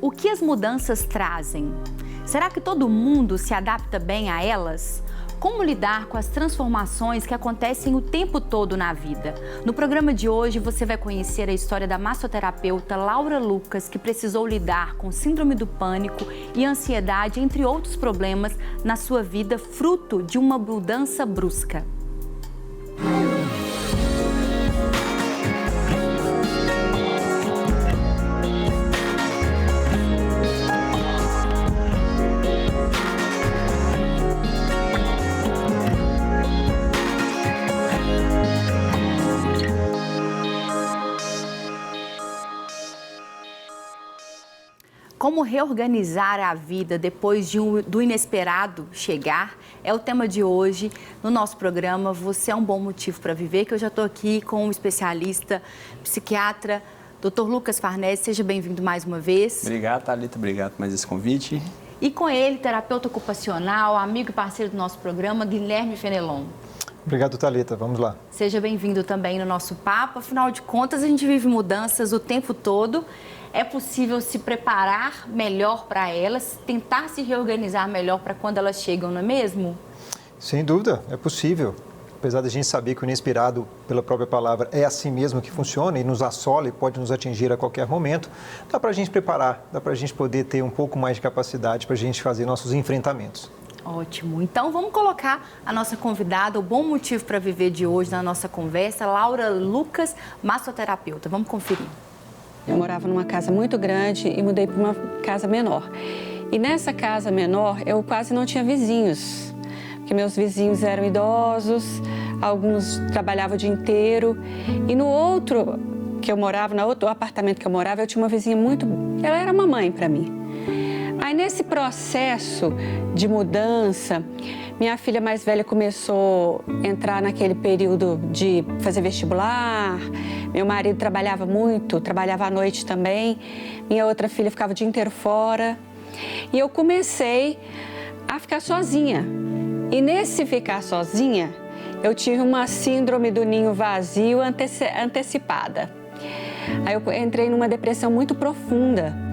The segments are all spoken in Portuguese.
o que as mudanças trazem? Será que todo mundo se adapta bem a elas? Como lidar com as transformações que acontecem o tempo todo na vida? No programa de hoje, você vai conhecer a história da massoterapeuta Laura Lucas, que precisou lidar com síndrome do pânico e ansiedade, entre outros problemas, na sua vida, fruto de uma mudança brusca. Como reorganizar a vida depois do inesperado chegar é o tema de hoje no nosso programa Você é um Bom Motivo para Viver, que eu já estou aqui com o especialista, psiquiatra, Dr. Lucas Farnese. Seja bem-vindo mais uma vez. Obrigado, Thalita. Obrigado por mais esse convite. E com ele, terapeuta ocupacional, amigo e parceiro do nosso programa, Guilherme Fenelon. Obrigado, Thalita. Vamos lá. Seja bem-vindo também no nosso papo. Afinal de contas, a gente vive mudanças o tempo todo. É possível se preparar melhor para elas, tentar se reorganizar melhor para quando elas chegam, não é mesmo? Sem dúvida, é possível. Apesar da gente saber que o inesperado, pela própria palavra, é assim mesmo que funciona e nos assola e pode nos atingir a qualquer momento, dá para a gente preparar, dá para a gente poder ter um pouco mais de capacidade para a gente fazer nossos enfrentamentos. Ótimo. Então, vamos colocar a nossa convidada, o Bom Motivo para Viver de hoje, na nossa conversa, Laura Lucas, massoterapeuta. Vamos conferir. Eu morava numa casa muito grande e mudei para uma casa menor. E nessa casa menor, eu quase não tinha vizinhos, porque meus vizinhos eram idosos, alguns trabalhavam o dia inteiro. E no outro que eu morava, no outro apartamento que eu morava, eu tinha uma vizinha muito... Ela era uma mãe para mim. Aí, nesse processo de mudança, minha filha mais velha começou a entrar naquele período de fazer vestibular. Meu marido trabalhava muito, trabalhava à noite também. Minha outra filha ficava o dia inteiro fora. E eu comecei a ficar sozinha. E nesse ficar sozinha, eu tive uma síndrome do ninho vazio antecipada. Aí eu entrei numa depressão muito profunda.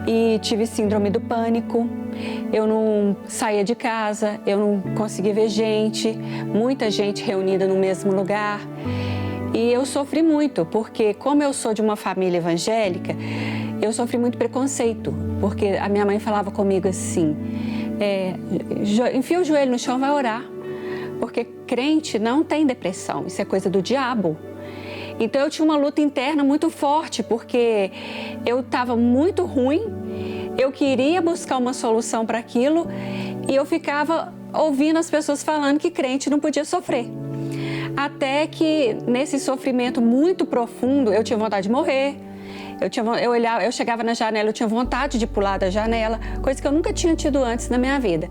E tive síndrome do pânico, eu não saía de casa, eu não conseguia ver gente, muita gente reunida no mesmo lugar. E eu sofri muito, porque como eu sou de uma família evangélica, eu sofri muito preconceito, porque a minha mãe falava comigo assim, enfia o joelho no chão e vai orar, porque crente não tem depressão, isso é coisa do diabo. Então eu tinha uma luta interna muito forte, porque eu estava muito ruim, eu queria buscar uma solução para aquilo e eu ficava ouvindo as pessoas falando que crente não podia sofrer. Até que nesse sofrimento muito profundo eu tinha vontade de morrer, eu chegava na janela, eu tinha vontade de pular da janela, coisa que eu nunca tinha tido antes na minha vida.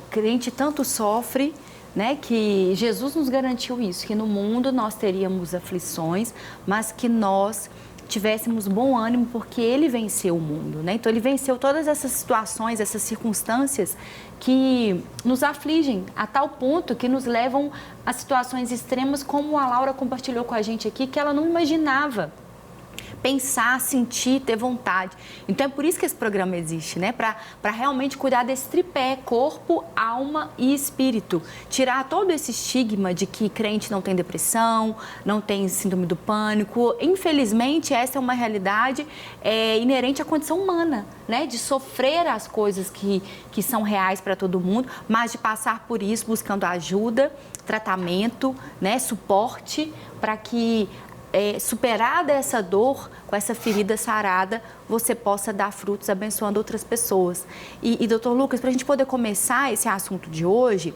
Crente tanto sofre, né, que Jesus nos garantiu isso, que no mundo nós teríamos aflições, mas que nós tivéssemos bom ânimo porque Ele venceu o mundo, né? Então Ele venceu todas essas situações, essas circunstâncias que nos afligem a tal ponto que nos levam a situações extremas, como a Laura compartilhou com a gente aqui, que ela não imaginava pensar, sentir, ter vontade. Então é por isso que esse programa existe, né? Para realmente cuidar desse tripé, corpo, alma e espírito. Tirar todo esse estigma de que crente não tem depressão, não tem síndrome do pânico. Infelizmente, essa é uma realidade inerente à condição humana, né? De sofrer as coisas que são reais para todo mundo, mas de passar por isso buscando ajuda, tratamento, né? Suporte, para que superada essa dor, com essa ferida sarada, você possa dar frutos abençoando outras pessoas. E doutor Lucas, para a gente poder começar esse assunto de hoje,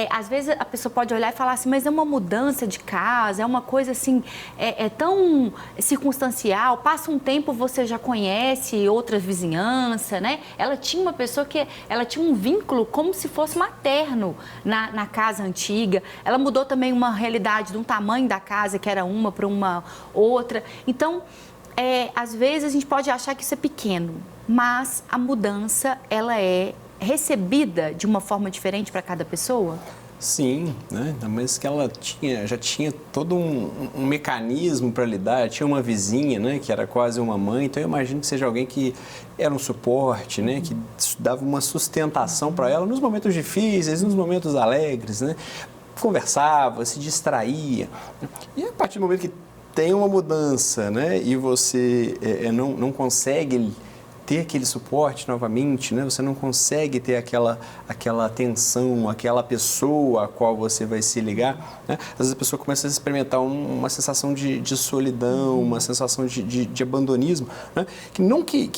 às vezes a pessoa pode olhar e falar assim, mas é uma mudança de casa, é uma coisa assim, tão circunstancial, passa um tempo, você já conhece outra vizinhança, né? Ela tinha uma pessoa ela tinha um vínculo como se fosse materno na casa antiga, ela mudou também uma realidade de um tamanho da casa, que era uma para uma outra. Então, às vezes a gente pode achar que isso é pequeno, mas a mudança, ela é recebida de uma forma diferente para cada pessoa? Sim, né? Mas que ela já tinha todo um mecanismo para lidar, tinha uma vizinha, né, que era quase uma mãe, então eu imagino que seja alguém que era um suporte, né, que dava uma sustentação para ela nos momentos difíceis, nos momentos alegres, né? Conversava, se distraía. E a partir do momento que tem uma mudança, né, e você não consegue ter aquele suporte novamente, né? Você não consegue ter aquela atenção, aquela pessoa a qual você vai se ligar, né? Às vezes a pessoa começa a experimentar uma sensação de solidão, uma sensação de abandonismo, né? Que não que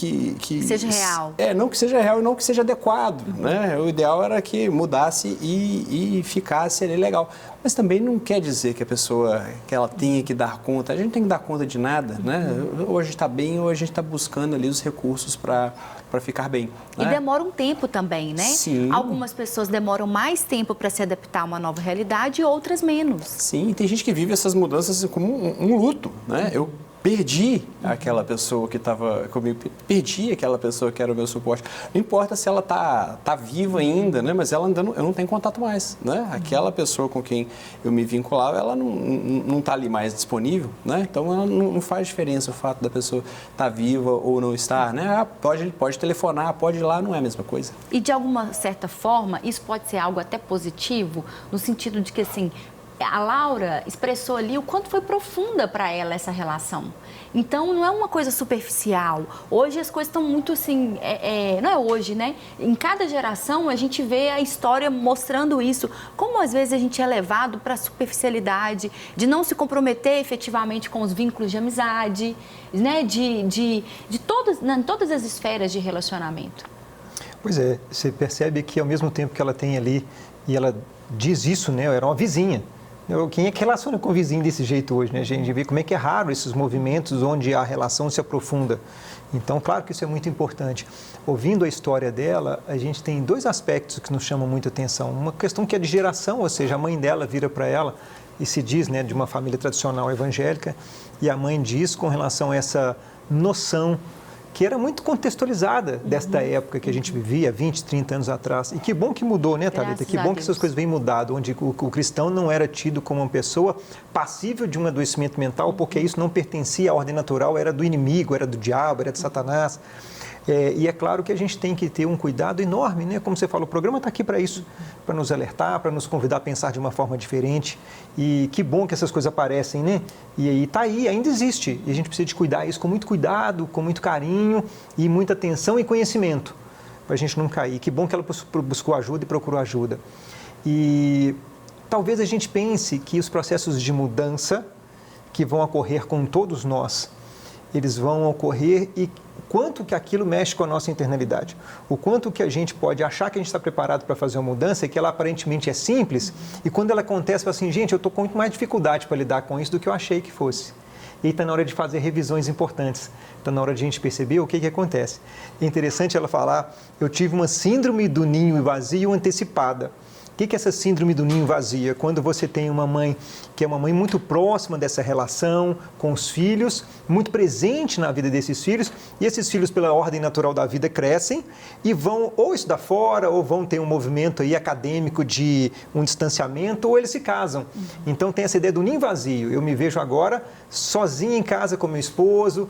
seja real. Não que seja real e não que seja adequado, né? O ideal era que mudasse e ficasse ali legal. Mas também não quer dizer que a pessoa, que ela tenha que dar conta. A gente não tem que dar conta de nada, né? Ou a gente está bem, ou a gente está buscando ali os recursos para ficar bem. E né? demora um tempo também, né? Sim. Algumas pessoas demoram mais tempo para se adaptar a uma nova realidade e outras menos. Sim, tem gente que vive essas mudanças como um luto, né? Eu perdi aquela pessoa que estava comigo, perdi aquela pessoa que era o meu suporte. Não importa se ela tá viva ainda, né? Mas ela ainda eu não tenho contato mais, né? Aquela pessoa com quem eu me vinculava, ela não está ali mais disponível, né? Então, ela não faz diferença o fato da pessoa estar viva ou não estar, né? Pode telefonar, pode ir lá, não é a mesma coisa. E, de alguma certa forma, isso pode ser algo até positivo, no sentido de que, assim, a Laura expressou ali o quanto foi profunda para ela essa relação. Então, não é uma coisa superficial. Hoje as coisas estão muito assim, não é hoje, né? Em cada geração a gente vê a história mostrando isso. Como às vezes a gente é levado para a superficialidade, de não se comprometer efetivamente com os vínculos de amizade, né? De todas as esferas de relacionamento. Pois é, você percebe que ao mesmo tempo que ela tem ali, e ela diz isso, né? Era uma vizinha. Quem é que relaciona com o vizinho desse jeito hoje, né? A gente vê como é que é raro esses movimentos onde a relação se aprofunda. Então, claro que isso é muito importante. Ouvindo a história dela, a gente tem dois aspectos que nos chamam muita atenção. Uma questão que é de geração, ou seja, a mãe dela vira para ela e se diz, né, de uma família tradicional evangélica, e a mãe diz com relação a essa noção que era muito contextualizada desta época que a gente vivia, 20, 30 anos atrás. E que bom que mudou, né, Thalita? Que bom que essas coisas vêm mudado, onde o cristão não era tido como uma pessoa passível de um adoecimento mental, porque isso não pertencia à ordem natural, era do inimigo, era do diabo, era de Satanás. E é claro que a gente tem que ter um cuidado enorme, né? Como você falou, o programa está aqui para isso, para nos alertar, para nos convidar a pensar de uma forma diferente. E que bom que essas coisas aparecem, né? E aí está aí, ainda existe. E a gente precisa de cuidar isso com muito cuidado, com muito carinho e muita atenção e conhecimento, para a gente não cair. Que bom que ela buscou ajuda e procurou ajuda. E talvez a gente pense que os processos de mudança que vão ocorrer com todos nós, eles vão ocorrer e quanto que aquilo mexe com a nossa internalidade, o quanto que a gente pode achar que a gente está preparado para fazer uma mudança e que ela aparentemente é simples, e quando ela acontece, fala assim, gente, eu estou com muito mais dificuldade para lidar com isso do que eu achei que fosse. E está na hora de fazer revisões importantes, está na hora de a gente perceber o que acontece. É interessante ela falar, eu tive uma síndrome do ninho vazio antecipada. O que é essa síndrome do ninho vazio? Quando você tem uma mãe que é uma mãe muito próxima dessa relação com os filhos, muito presente na vida desses filhos, e esses filhos, pela ordem natural da vida, crescem e vão ou estudar fora, ou vão ter um movimento aí acadêmico de um distanciamento, ou eles se casam. Então tem essa ideia do ninho vazio. Eu me vejo agora sozinha em casa com meu esposo.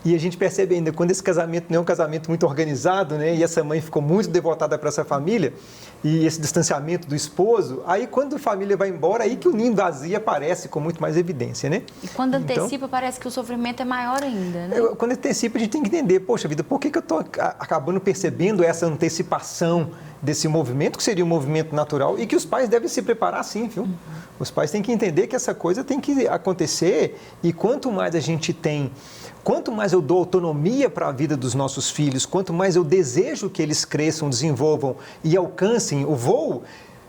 E a gente percebe ainda, quando esse casamento não é um casamento muito organizado, né? E essa mãe ficou muito devotada para essa família, e esse distanciamento do esposo, aí quando a família vai embora, aí que o ninho vazio aparece com muito mais evidência, né? E quando antecipa, parece que o sofrimento é maior ainda, né? Quando antecipa, a gente tem que entender, poxa vida, por que eu estou acabando percebendo essa antecipação desse movimento, que seria um movimento natural, e que os pais devem se preparar sim, viu? Os pais têm que entender que essa coisa tem que acontecer, e quanto mais a gente tem, quanto mais eu dou autonomia para a vida dos nossos filhos, quanto mais eu desejo que eles cresçam, desenvolvam e alcancem o voo,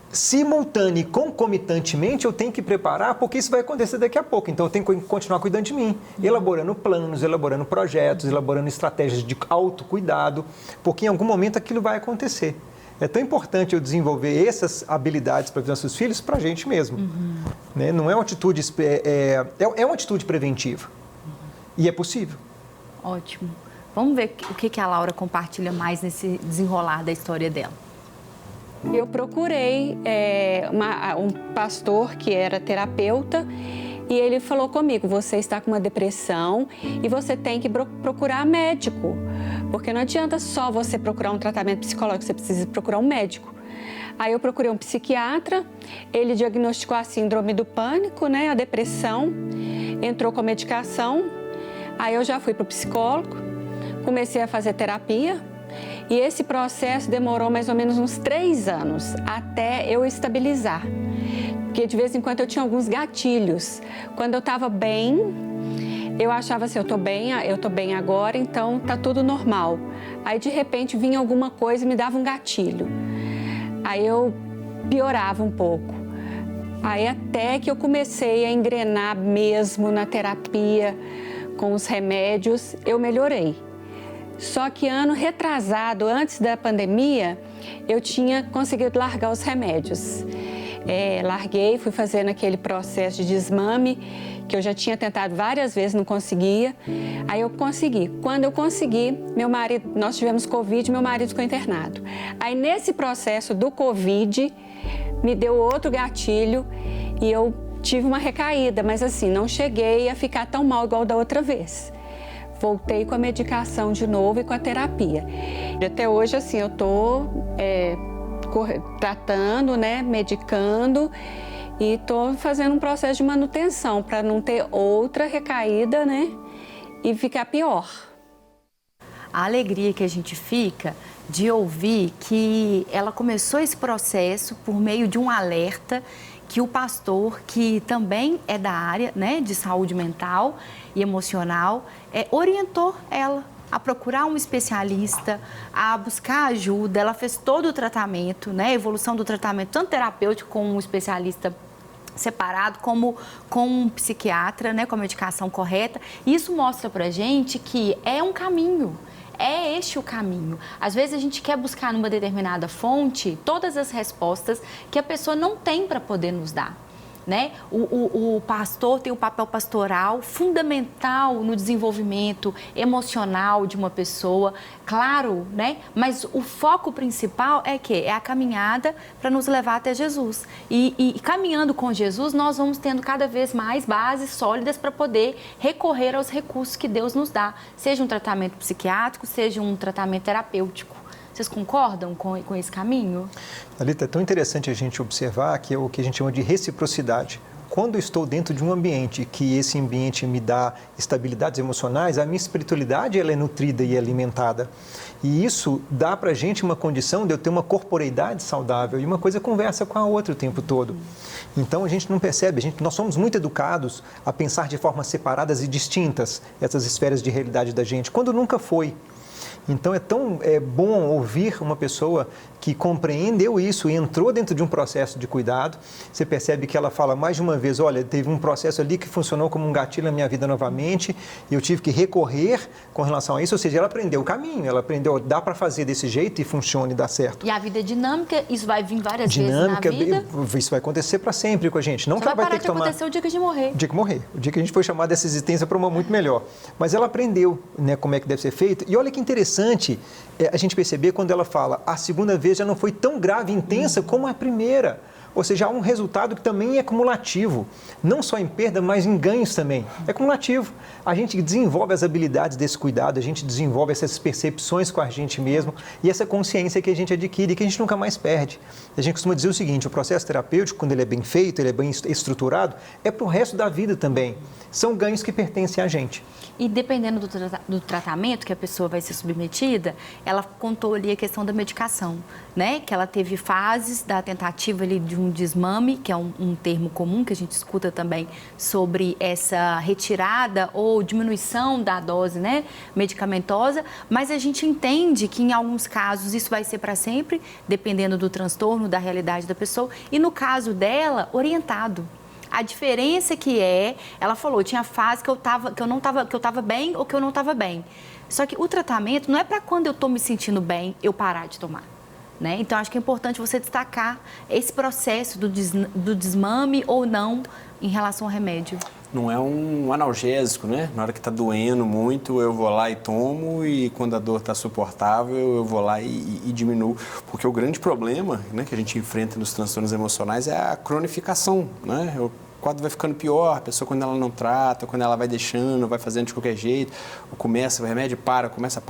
simultâneo e concomitantemente eu tenho que preparar, porque isso vai acontecer daqui a pouco. Então eu tenho que continuar cuidando de mim, elaborando planos, elaborando projetos, elaborando estratégias de autocuidado, porque em algum momento aquilo vai acontecer. É tão importante eu desenvolver essas habilidades para os nossos filhos, para a gente mesmo. Né? Não é uma atitude, é uma atitude preventiva. E é possível. Ótimo. Vamos ver o que a Laura compartilha mais nesse desenrolar da história dela. Eu procurei um pastor que era terapeuta e ele falou comigo, você está com uma depressão e você tem que procurar médico, porque não adianta só você procurar um tratamento psicológico, você precisa procurar um médico. Aí eu procurei um psiquiatra, ele diagnosticou a síndrome do pânico, né, a depressão, entrou com a medicação, aí eu já fui para o psicólogo, comecei a fazer terapia. E esse processo demorou mais ou menos uns 3 anos até eu estabilizar. Porque de vez em quando eu tinha alguns gatilhos. Quando eu estava bem, eu achava assim, eu tô bem agora, então tá tudo normal. Aí de repente vinha alguma coisa e me dava um gatilho. Aí eu piorava um pouco. Aí até que eu comecei a engrenar mesmo na terapia, com os remédios, eu melhorei. Só que ano retrasado, antes da pandemia, eu tinha conseguido largar os remédios. Larguei, fui fazendo aquele processo de desmame, que eu já tinha tentado várias vezes, não conseguia. Aí eu consegui. Quando eu consegui, nós tivemos Covid, meu marido ficou internado. Aí nesse processo do Covid, me deu outro gatilho e eu tive uma recaída, mas assim, não cheguei a ficar tão mal igual da outra vez. Voltei com a medicação de novo e com a terapia. E até hoje, assim, eu tô tratando, né, medicando e tô fazendo um processo de manutenção para não ter outra recaída, né, e ficar pior. A alegria que a gente fica de ouvir que ela começou esse processo por meio de um alerta que o pastor, que também é da área, né, de saúde mental e emocional, orientou ela a procurar um especialista, a buscar ajuda. Ela fez todo o tratamento, né, a evolução do tratamento, tanto terapêutico com um especialista separado, como com um psiquiatra, né, com a medicação correta. Isso mostra pra gente que é um caminho. É este o caminho. Às vezes a gente quer buscar numa determinada fonte todas as respostas que a pessoa não tem para poder nos dar, né? O pastor tem um papel pastoral fundamental no desenvolvimento emocional de uma pessoa, claro, né? Mas o foco principal é a caminhada para nos levar até Jesus. E caminhando com Jesus, nós vamos tendo cada vez mais bases sólidas para poder recorrer aos recursos que Deus nos dá, seja um tratamento psiquiátrico, seja um tratamento terapêutico. Vocês concordam com esse caminho? Thalita, é tão interessante a gente observar que é o que a gente chama de reciprocidade. Quando eu estou dentro de um ambiente que esse ambiente me dá estabilidades emocionais, a minha espiritualidade ela é nutrida e alimentada. E isso dá para a gente uma condição de eu ter uma corporeidade saudável e uma coisa conversa com a outra o tempo todo. Então a gente não percebe, nós somos muito educados a pensar de formas separadas e distintas essas esferas de realidade da gente, quando nunca foi. Então é tão bom ouvir uma pessoa que compreendeu isso e entrou dentro de um processo de cuidado. Você percebe que ela fala mais de uma vez, olha, teve um processo ali que funcionou como um gatilho na minha vida novamente e eu tive que recorrer com relação a isso. Ou seja, ela aprendeu o caminho, ela aprendeu, dá para fazer desse jeito e funciona e dá certo. E a vida é dinâmica, isso vai vir várias vezes na vida. Isso vai acontecer para sempre com a gente. Não só que ela vai vai ter que tomar... acontecer o dia que a gente morrer. O dia que morrer. O dia que a gente foi chamado dessa existência para uma muito melhor. Mas ela aprendeu, né, como é que deve ser feito. E olha que interessante a gente perceber quando ela fala a segunda vez já não foi tão grave e intensa como a primeira. Ou seja, há um resultado que também é cumulativo, não só em perda, mas em ganhos também. É cumulativo. A gente desenvolve as habilidades desse cuidado, a gente desenvolve essas percepções com a gente mesmo e essa consciência que a gente adquire e que a gente nunca mais perde. A gente costuma dizer o seguinte, o processo terapêutico, quando ele é bem feito, ele é bem estruturado, é para o resto da vida também. São ganhos que pertencem a gente. E dependendo do tratamento que a pessoa vai ser submetida, ela contou ali a questão da medicação, né? Que ela teve fases da tentativa ali de um desmame, que é um termo comum que a gente escuta também sobre essa retirada ou diminuição da dose, né, medicamentosa, mas a gente entende que em alguns casos isso vai ser para sempre, dependendo do transtorno, da realidade da pessoa, e no caso dela, orientado. A diferença ela falou, tinha fase que eu estava bem ou que eu não estava bem. Só que o tratamento não é para quando eu estou me sentindo bem, eu parar de tomar. Né? Então, acho que é importante você destacar esse processo do desmame ou não em relação ao remédio. Não é um analgésico, né? Na hora que está doendo muito, eu vou lá e tomo, e quando a dor está suportável, eu vou lá e diminuo. Porque o grande problema, né, que a gente enfrenta nos transtornos emocionais é a cronificação, né? O quadro vai ficando pior, a pessoa quando ela não trata, quando ela vai deixando, vai fazendo de qualquer jeito, ou começa, o remédio começa,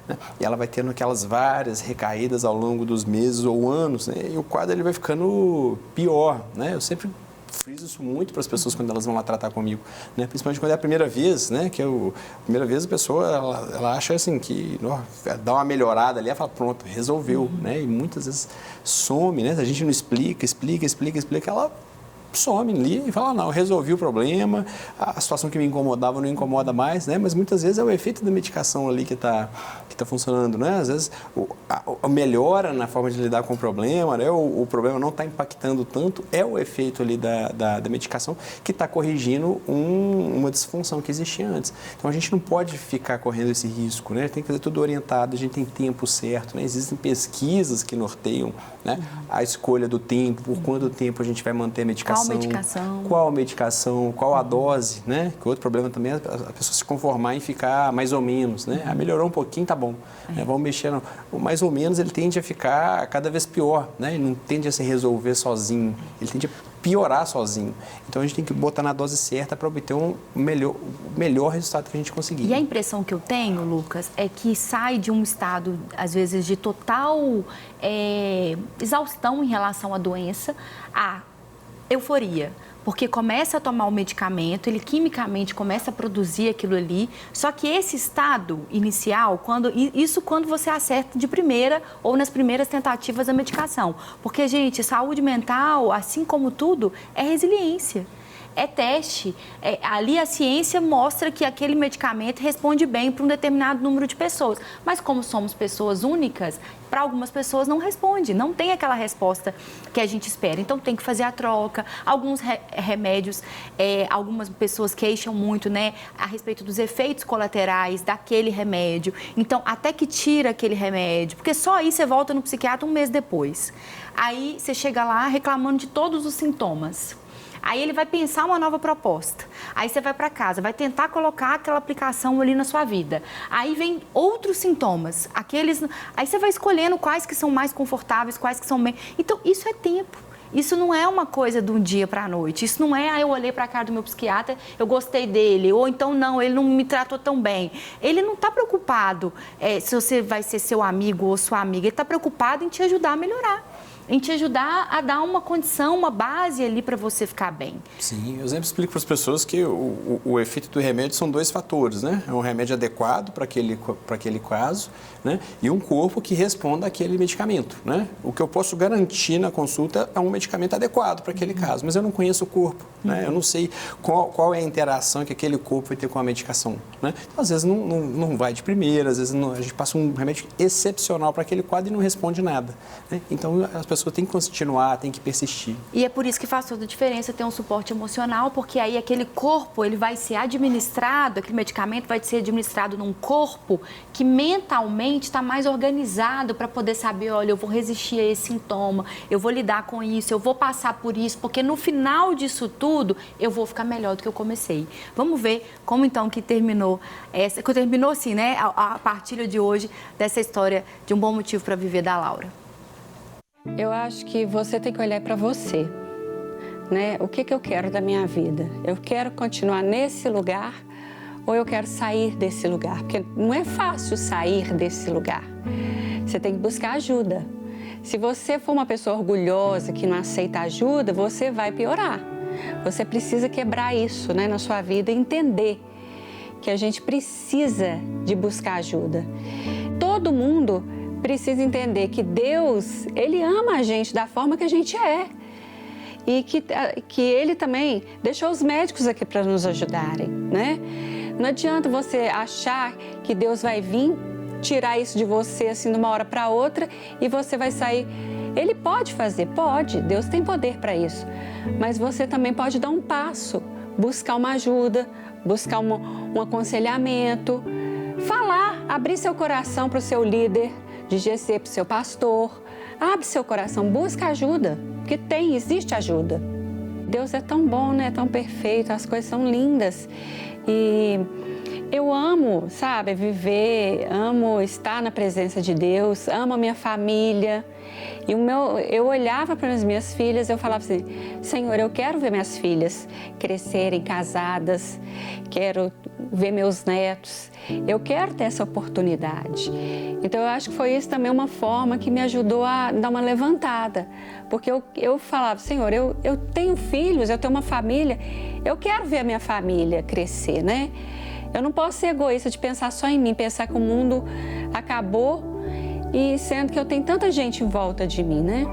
né? E ela vai tendo aquelas várias recaídas ao longo dos meses ou anos, né? E o quadro ele vai ficando pior, né? Eu sempre friso isso muito para as pessoas quando elas vão lá tratar comigo, né? Principalmente quando é a primeira vez, né? Que a primeira vez a pessoa ela acha assim que dá uma melhorada ali, ela fala pronto, resolveu, né? E muitas vezes some, né? A gente não explica, ela some ali e fala, não, eu resolvi o problema, a situação que me incomodava não incomoda mais, né? Mas muitas vezes é o efeito da medicação ali que tá funcionando, né? Às vezes a melhora na forma de lidar com o problema, né? O problema não está impactando tanto, é o efeito ali da medicação que está corrigindo uma disfunção que existia antes. Então a gente não pode ficar correndo esse risco, né? Tem que fazer tudo orientado, a gente tem tempo certo, né? Existem pesquisas que norteiam, né, a escolha do tempo, por quanto tempo a gente vai manter a medicação. Qual medicação, qual a dose, né? Que outro problema também é a pessoa se conformar em ficar mais ou menos, né? Melhorou um pouquinho, tá bom. Vamos mexer. Não. O mais ou menos, ele tende a ficar cada vez pior, né? Ele não tende a se resolver sozinho, ele tende a piorar sozinho. Então, a gente tem que botar na dose certa para obter o melhor resultado que a gente conseguir. E a impressão que eu tenho, Lucas, é que sai de um estado, às vezes, de total exaustão em relação à doença, a euforia, porque começa a tomar o medicamento, ele quimicamente começa a produzir aquilo ali, só que esse estado inicial, quando você acerta de primeira ou nas primeiras tentativas da medicação, porque, gente, saúde mental, assim como tudo, é resiliência. É teste. Ali a ciência mostra que aquele medicamento responde bem para um determinado número de pessoas. Mas como somos pessoas únicas, para algumas pessoas não responde, não tem aquela resposta que a gente espera. Então tem que fazer a troca. Alguns remédios, algumas pessoas queixam muito, né, a respeito dos efeitos colaterais daquele remédio. Então, até que tira aquele remédio, porque só aí você volta no psiquiatra um mês depois. Aí você chega lá reclamando de todos os sintomas. Aí ele vai pensar uma nova proposta. Aí você vai para casa, vai tentar colocar aquela aplicação ali na sua vida. Aí vem outros sintomas, aí você vai escolhendo quais que são mais confortáveis, quais que são menos. Então, isso é tempo. Isso não é uma coisa de um dia para a noite. Isso não é, eu olhei para a cara do meu psiquiatra, eu gostei dele, ou então não, ele não me tratou tão bem. Ele não está preocupado se você vai ser seu amigo ou sua amiga, ele está preocupado em te ajudar a melhorar. Em te ajudar a dar uma condição, uma base ali para você ficar bem. Sim, eu sempre explico para as pessoas que o efeito do remédio são 2 fatores, né? É um remédio adequado para aquele caso, né? E um corpo que responda àquele medicamento, né? O que eu posso garantir na consulta é um medicamento adequado para aquele caso, mas eu não conheço o corpo, né? Eu não sei qual é a interação que aquele corpo vai ter com a medicação, né? Então, às vezes não vai de primeira, às vezes a gente passa um remédio excepcional para aquele quadro e não responde nada, né? Então, as pessoas têm que continuar, têm que persistir. E é por isso que faz toda a diferença ter um suporte emocional, porque aí aquele corpo, ele vai ser administrado, aquele medicamento vai ser administrado num corpo que mentalmente está mais organizado para poder saber, olha, eu vou resistir a esse sintoma, eu vou lidar com isso, eu vou passar por isso, porque no final disso tudo, eu vou ficar melhor do que eu comecei. Vamos ver como então que terminou assim, né, a partilha de hoje dessa história de um bom motivo para viver da Laura. Eu acho que você tem que olhar para você, né? O que eu quero da minha vida? Eu quero continuar nesse lugar ou eu quero sair desse lugar? Porque não é fácil sair desse lugar. Você tem que buscar ajuda. Se você for uma pessoa orgulhosa que não aceita ajuda, você vai piorar. Você precisa quebrar isso, né, na sua vida e entender que a gente precisa de buscar ajuda. Todo mundo precisa entender que Deus, Ele ama a gente da forma que a gente é. E que Ele também deixou os médicos aqui para nos ajudarem, né? Não adianta você achar que Deus vai vir tirar isso de você assim de uma hora para outra e você vai sair. Ele pode fazer, pode, Deus tem poder para isso. Mas você também pode dar um passo, buscar uma ajuda, buscar um aconselhamento, falar, abrir seu coração para o seu líder de GC, para o seu pastor. Abre seu coração, busca ajuda, porque existe ajuda. Deus é tão bom, né? Tão perfeito, as coisas são lindas. E eu amo, sabe, viver, amo estar na presença de Deus, amo a minha família. E eu olhava para as minhas filhas, eu falava assim, Senhor, eu quero ver minhas filhas crescerem, casadas, quero ver meus netos, eu quero ter essa oportunidade. Então eu acho que foi isso também uma forma que me ajudou a dar uma levantada, porque eu falava, Senhor, eu tenho filhos, eu tenho uma família, eu quero ver a minha família crescer, né? Eu não posso ser egoísta de pensar só em mim, pensar que o mundo acabou e sendo que eu tenho tanta gente em volta de mim, né?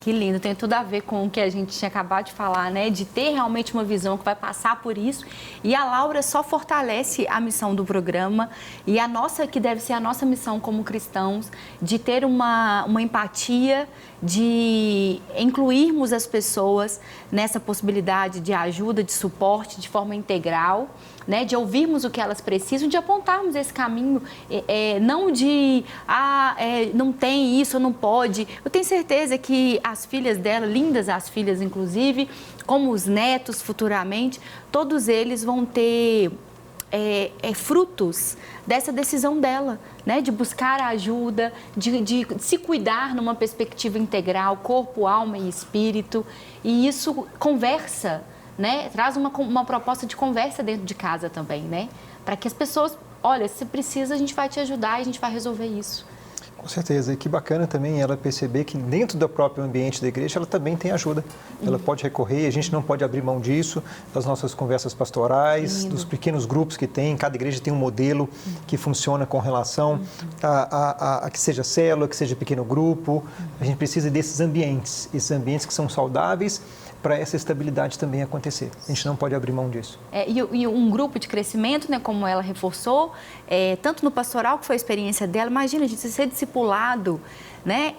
Que lindo, tem tudo a ver com o que a gente tinha acabado de falar, né? De ter realmente uma visão que vai passar por isso. E a Laura só fortalece a missão do programa e a nossa, que deve ser a nossa missão como cristãos, de ter uma empatia, de incluirmos as pessoas nessa possibilidade de ajuda, de suporte, de forma integral, né, de ouvirmos o que elas precisam, de apontarmos esse caminho, não de, não tem isso, não pode. Eu tenho certeza que as filhas dela, lindas as filhas inclusive, como os netos futuramente, todos eles vão ter frutos dessa decisão dela, né, de buscar a ajuda, de se cuidar numa perspectiva integral, corpo, alma e espírito. E isso conversa, né? Traz uma proposta de conversa dentro de casa também, né? Para que as pessoas, olha, se precisa, a gente vai te ajudar e a gente vai resolver isso. Com certeza. E que bacana também ela perceber que dentro do próprio ambiente da igreja ela também tem ajuda. Ela pode recorrer, a gente não pode abrir mão disso, das nossas conversas pastorais, dos pequenos grupos que tem. Cada igreja tem um modelo que funciona com relação a que seja célula, que seja pequeno grupo. A gente precisa desses ambientes, esses ambientes que são saudáveis, para essa estabilidade também acontecer. A gente não pode abrir mão disso. E um grupo de crescimento, né, como ela reforçou, tanto no pastoral, que foi a experiência dela, imagina a gente ser discipulado, né,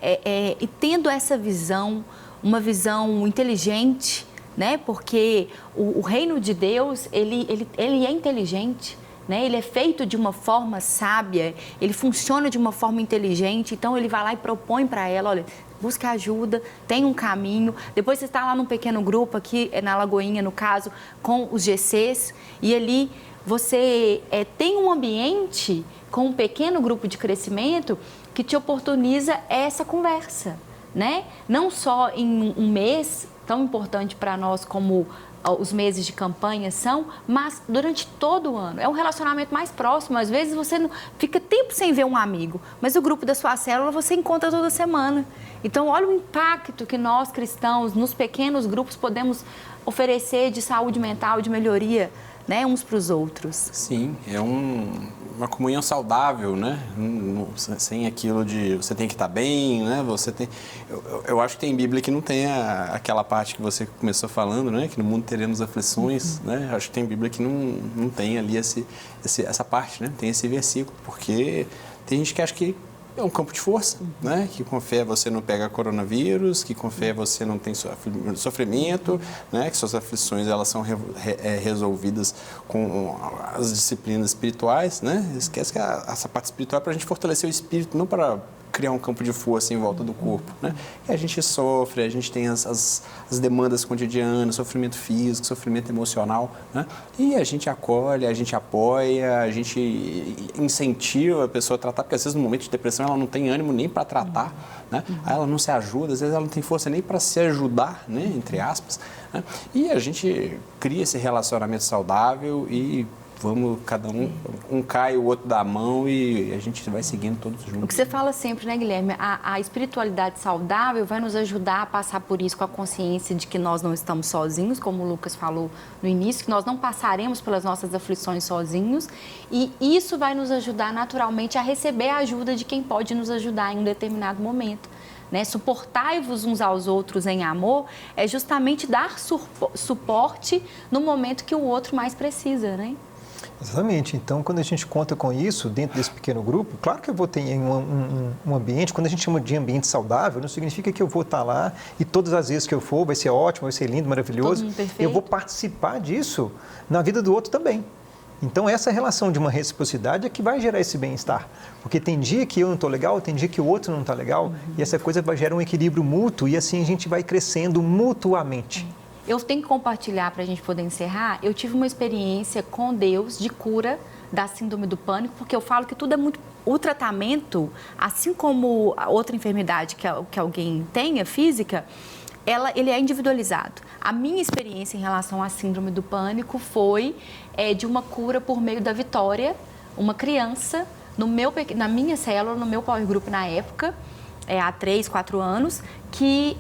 e tendo essa visão, uma visão inteligente, né, porque o reino de Deus, ele é inteligente, né? Ele é feito de uma forma sábia, ele funciona de uma forma inteligente, então ele vai lá e propõe para ela, olha, busca ajuda, tem um caminho. Depois você está lá num pequeno grupo, aqui na Lagoinha, no caso, com os GCs, e ali você tem um ambiente com um pequeno grupo de crescimento que te oportuniza essa conversa, né? Não só em um mês tão importante para nós como os meses de campanha são, mas durante todo o ano. É um relacionamento mais próximo. Às vezes você não fica tempo sem ver um amigo, mas o grupo da sua célula você encontra toda semana. Então, olha o impacto que nós cristãos, nos pequenos grupos, podemos oferecer de saúde mental, de melhoria, né, uns para os outros. Sim, é uma comunhão saudável, né? Sem aquilo de você tem que estar bem, né? Você tem. Eu acho que tem Bíblia que não tem aquela parte que você começou falando, né? Que no mundo teremos aflições, né? Acho que tem Bíblia que não tem ali essa parte, né? Tem esse versículo, porque tem gente que acha que é um campo de força, né? Que com fé você não pega coronavírus, que com fé você não tem sofrimento, né? Que suas aflições elas são resolvidas com as disciplinas espirituais, né? Esquece que essa parte espiritual é para a gente fortalecer o espírito, não para criar um campo de força em volta do corpo, né? E a gente sofre, a gente tem as demandas cotidianas, sofrimento físico, sofrimento emocional, né? E a gente acolhe, a gente apoia, a gente incentiva a pessoa a tratar, porque às vezes no momento de depressão ela não tem ânimo nem para tratar, né? Aí ela não se ajuda, às vezes ela não tem força nem para se ajudar, né? Entre aspas, né? E a gente cria esse relacionamento saudável e vamos, cada um cai, o outro dá a mão e a gente vai seguindo todos juntos. O que você fala sempre, né, Guilherme? A espiritualidade saudável vai nos ajudar a passar por isso com a consciência de que nós não estamos sozinhos, como o Lucas falou no início, que nós não passaremos pelas nossas aflições sozinhos, e isso vai nos ajudar naturalmente a receber a ajuda de quem pode nos ajudar em um determinado momento. Né? Suportai-vos uns aos outros em amor é justamente dar suporte no momento que o outro mais precisa, né? Exatamente. Então, quando a gente conta com isso dentro desse pequeno grupo, claro que eu vou ter um ambiente, quando a gente chama de ambiente saudável, não significa que eu vou estar lá e todas as vezes que eu for vai ser ótimo, vai ser lindo, maravilhoso. Eu vou participar disso na vida do outro também. Então, essa relação de uma reciprocidade é que vai gerar esse bem-estar. Porque tem dia que eu não estou legal, tem dia que o outro não está legal, e essa coisa vai gerar um equilíbrio mútuo e assim a gente vai crescendo mutuamente. eu tenho que compartilhar para a gente poder encerrar. Eu tive uma experiência com Deus de cura da síndrome do pânico, porque eu falo que tudo é muito... O tratamento, assim como a outra enfermidade que alguém tenha, física, ele é individualizado. A minha experiência em relação à síndrome do pânico foi de uma cura por meio da Vitória, uma criança, na minha célula, no meu Power Group na época, há 3, 4 anos, que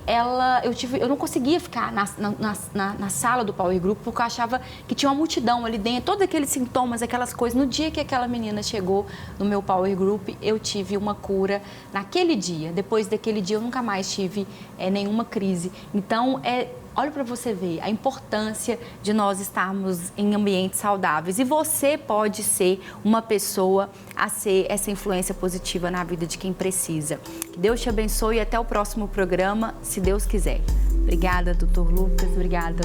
eu não conseguia ficar na sala do Power Group porque eu achava que tinha uma multidão ali dentro, todos aqueles sintomas, aquelas coisas. No dia que aquela menina chegou no meu Power Group, eu tive uma cura naquele dia. Depois daquele dia eu nunca mais tive nenhuma crise. Então, olha para você ver a importância de nós estarmos em ambientes saudáveis. E você pode ser uma pessoa a ser essa influência positiva na vida de quem precisa. Que Deus te abençoe e até o próximo programa, se Deus quiser. Obrigada, Dr. Lucas. Obrigada.